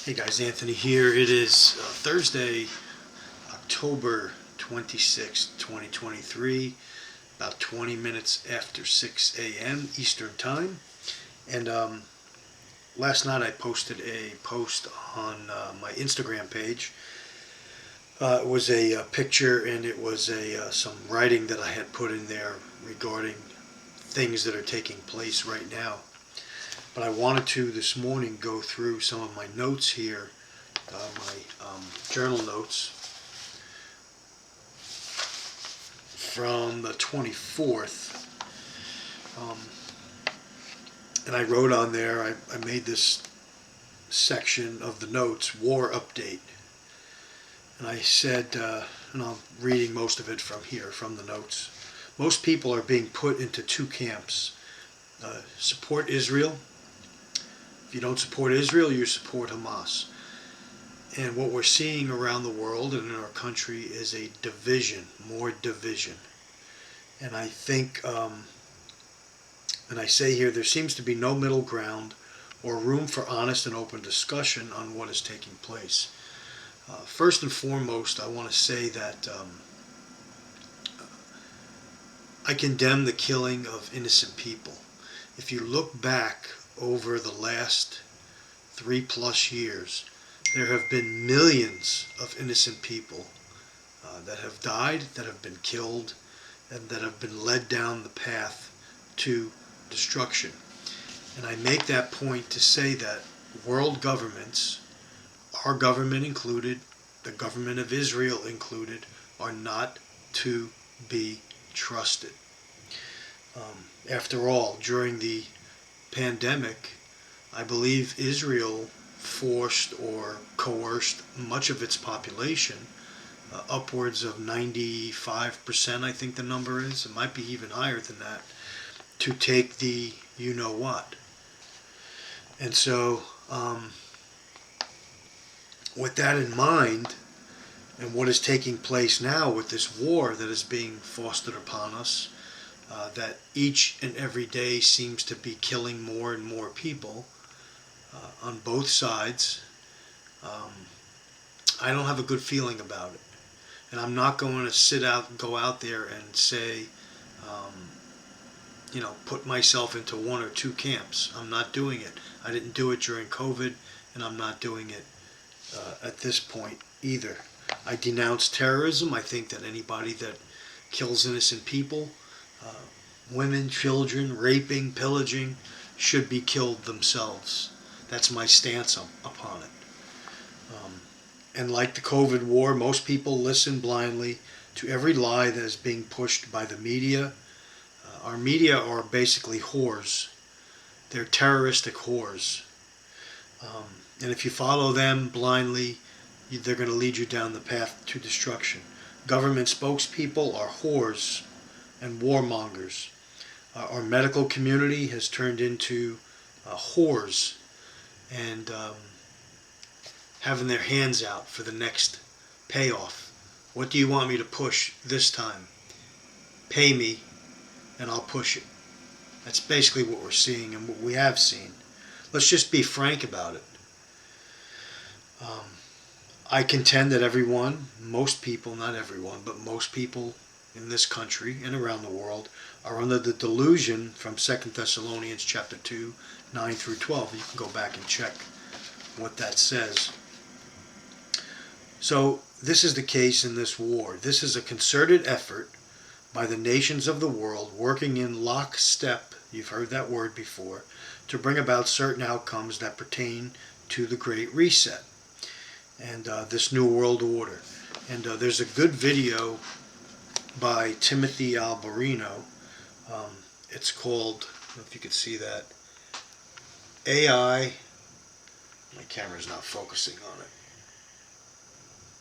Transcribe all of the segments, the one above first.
Hey guys, Anthony here. It is Thursday, October 26, 2023, about 20 minutes after 6 a.m. Eastern Time. And last night I posted a post on my Instagram page. It was a picture and it was some writing that I had put in there regarding things that are taking place right now. But I wanted to this morning go through some of my notes here, my journal notes from the 24th. And I wrote on there, I made this section of the notes, War Update. And I said, and I'm reading most of it from here, from the notes. Most people are being put into two camps. Support Israel. If you don't support Israel, you support Hamas. And what we're seeing around the world and in our country is a division, more division. And I think, and I say here, there seems to be no middle ground or room for honest and open discussion on what is taking place. First and foremost, I want to say that I condemn the killing of innocent people. If you look back over the last 3+ years, there have been millions of innocent people that have died, that have been killed, and that have been led down the path to destruction. And I make that point to say that world governments, our government included, the government of Israel included, are not to be trusted. After all, during the pandemic, I believe Israel forced or coerced much of its population, upwards of 95%, I think the number is, it might be even higher than that, to take the you-know-what. And so, with that in mind, and what is taking place now with this war that is being fostered upon us, that each and every day seems to be killing more and more people on both sides, I don't have a good feeling about it. And I'm not going to go out there and say, put myself into one or two camps. I'm not doing it. I didn't do it during COVID, and I'm not doing it at this point either. I denounce terrorism. I think that anybody that kills innocent people, women, children, raping, pillaging, should be killed themselves. That's my stance upon it. And like the COVID war, most people listen blindly to every lie that is being pushed by the media. Our media are basically whores. They're terroristic whores. And if you follow them blindly, they're going to lead you down the path to destruction. Government spokespeople are whores and warmongers. Our medical community has turned into whores and having their hands out for the next payoff. What do you want me to push this time? Pay me and I'll push it. That's basically what we're seeing and what we have seen. Let's just be frank about it. I contend that everyone, most people, not everyone, but most people in this country and around the world are under the delusion from 2 Thessalonians chapter 2, 9 through 12. You can go back and check what that says. So this is the case in this war. This is a concerted effort by the nations of the world working in lockstep, you've heard that word before, to bring about certain outcomes that pertain to the Great Reset and this New World Order. And there's a good video by Timothy Alberino. It's called, I don't know if you can see that, AI, my camera's not focusing on it,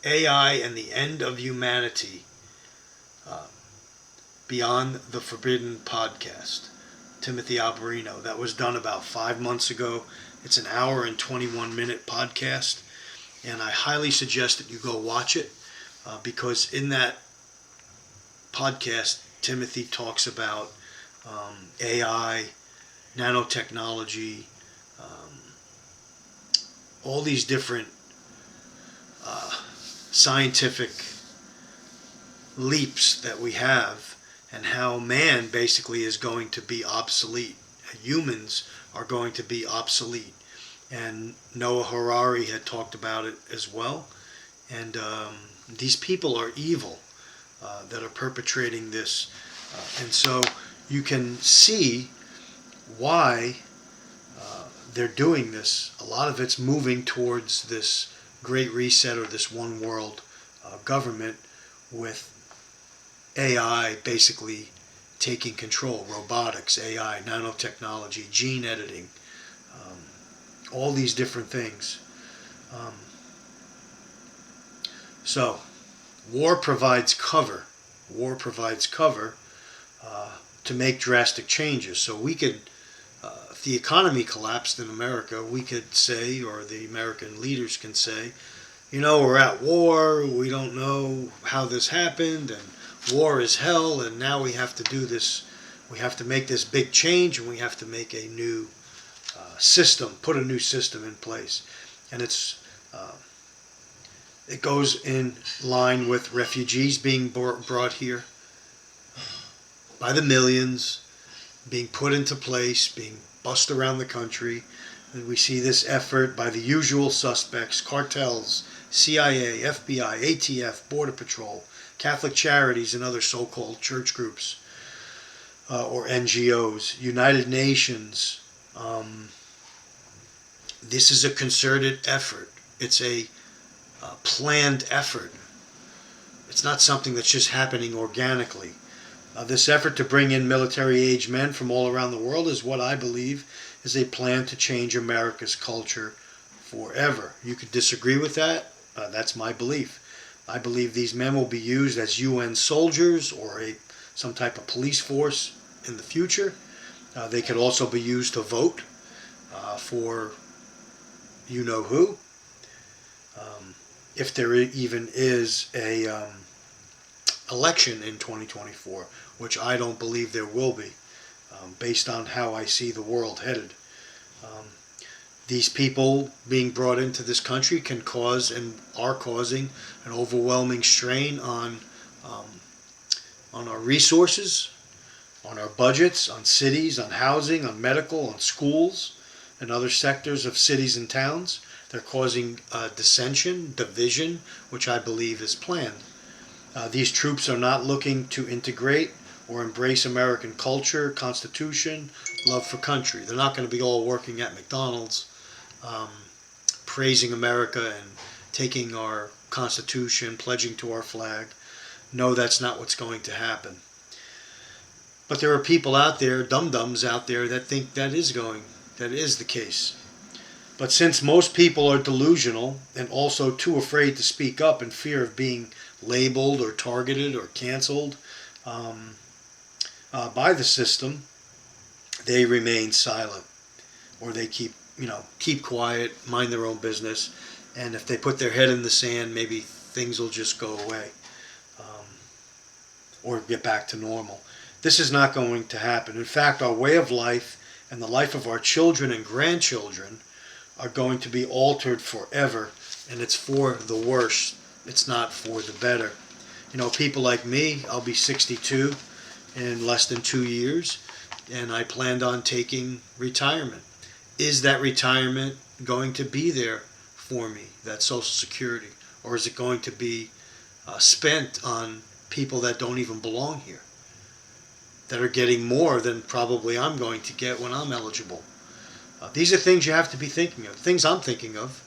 AI and the End of Humanity, Beyond the Forbidden podcast. Timothy Alberino. That was done about 5 months ago. It's an hour and 21-minute podcast, and I highly suggest that you go watch it because in that podcast, Timothy talks about AI, nanotechnology, all these different scientific leaps that we have, and how man basically is going to be obsolete. Humans are going to be obsolete. And Noah Harari had talked about it as well. And these people are evil that are perpetrating this. And so you can see why they're doing this. A lot of it's moving towards this great reset or this one world government with AI basically taking control, robotics, AI, nanotechnology, gene editing, all these different things. So, war provides cover. War provides cover to make drastic changes. So we could, if the economy collapsed in America, we could say, or the American leaders can say, you know, we're at war, we don't know how this happened, and war is hell, and now we have to do this, we have to make this big change, and we have to make a new system, put a new system in place. And it goes in line with refugees being brought here by the millions, being put into place, being bussed around the country. And we see this effort by the usual suspects, cartels, CIA, FBI, ATF, Border Patrol, Catholic Charities, and other so-called church groups or NGOs, United Nations. This is a concerted effort. It's a planned effort. It's not something that's just happening organically. This effort to bring in military-age men from all around the world is what I believe is a plan to change America's culture forever. You could disagree with that. That's my belief. I believe these men will be used as UN soldiers or some type of police force in the future. They could also be used to vote for you-know-who. If there even is a election in 2024, which I don't believe there will be, based on how I see the world headed. These people being brought into this country can cause and are causing an overwhelming strain on our resources, on our budgets, on cities, on housing, on medical, on schools, and other sectors of cities and towns. They're causing dissension, division, which I believe is planned. These troops are not looking to integrate or embrace American culture, constitution, love for country. They're not going to be all working at McDonald's, praising America and taking our constitution, pledging to our flag. No, that's not what's going to happen. But there are people out there, dum-dums out there, that think that is the case. But since most people are delusional and also too afraid to speak up in fear of being labeled or targeted or canceled by the system, they remain silent, or they keep quiet, mind their own business, and if they put their head in the sand, maybe things will just go away or get back to normal. This is not going to happen. In fact, our way of life and the life of our children and grandchildren are going to be altered forever, and it's for the worse. It's not for the better. You know, people like me, I'll be 62 in less than 2 years, and I planned on taking retirement. Is that retirement going to be there for me, that Social Security, or is it going to be spent on people that don't even belong here, that are getting more than probably I'm going to get when I'm eligible? These are things you have to be thinking of, things I'm thinking of.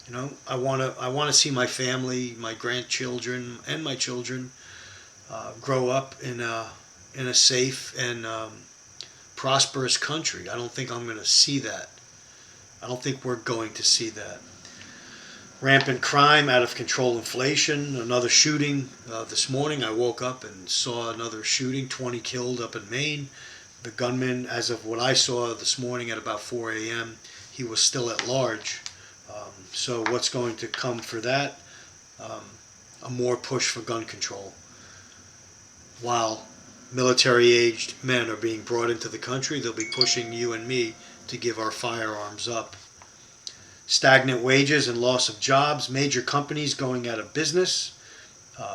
You know, I want to see my family, my grandchildren, and my children grow up in a safe and prosperous country. I don't think I'm going to see that. I don't think we're going to see that. Rampant crime, out of control inflation, another shooting. This morning I woke up and saw another shooting, 20 killed up in Maine. The gunman, as of what I saw this morning at about 4 a.m., he was still at large. So what's going to come for that? A more push for gun control. While military-aged men are being brought into the country, they'll be pushing you and me to give our firearms up. stagnant wages and loss of jobs, major companies going out of business,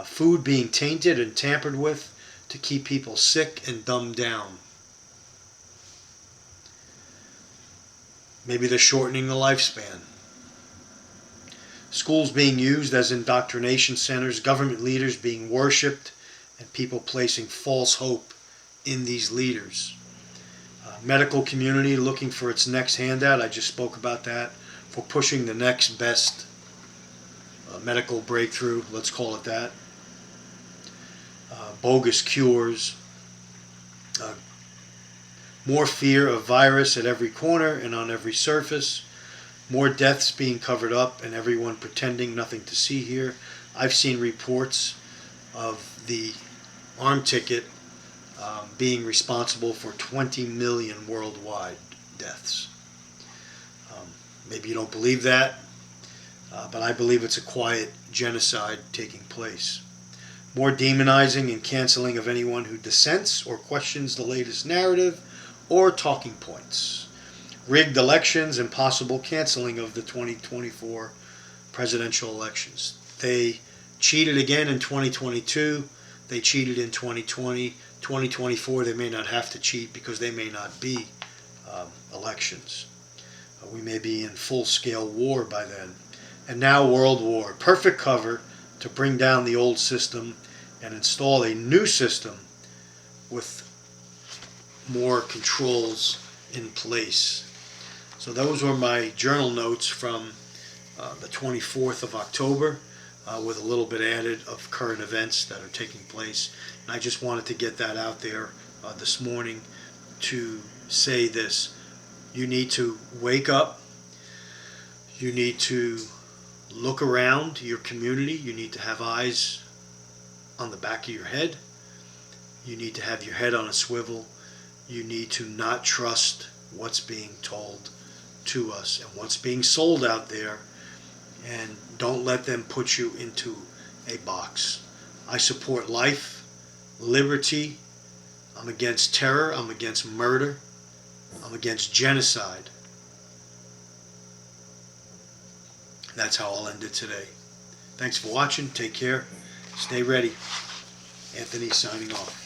food being tainted and tampered with to keep people sick and dumbed down. Maybe they're shortening the lifespan. Schools being used as indoctrination centers, government leaders being worshipped, and people placing false hope in these leaders. Medical community looking for its next handout. I just spoke about that. For pushing the next best medical breakthrough, let's call it that. Bogus cures. More fear of virus at every corner and on every surface. More deaths being covered up and everyone pretending nothing to see here. I've seen reports of the arm ticket being responsible for 20 million worldwide deaths. Maybe you don't believe that, but I believe it's a quiet genocide taking place. More demonizing and canceling of anyone who dissents or questions the latest narrative or talking points. Rigged elections and possible canceling of the 2024 presidential elections. They cheated again in 2022. They cheated in 2020. 2024, they may not have to cheat because they may not be elections. We may be in full-scale war by then. And now world war. Perfect cover to bring down the old system and install a new system with more controls in place. So those were my journal notes from the 24th of October with a little bit added of current events that are taking place. And I just wanted to get that out there this morning to say this. You need to wake up. You need to look around your community. You need to have eyes on the back of your head. You need to have your head on a swivel. You need to not trust what's being told to us and what's being sold out there, and don't let them put you into a box. I support life, liberty. I'm against terror. I'm against murder. I'm against genocide. That's how I'll end it today. Thanks for watching. Take care. Stay ready. Anthony signing off.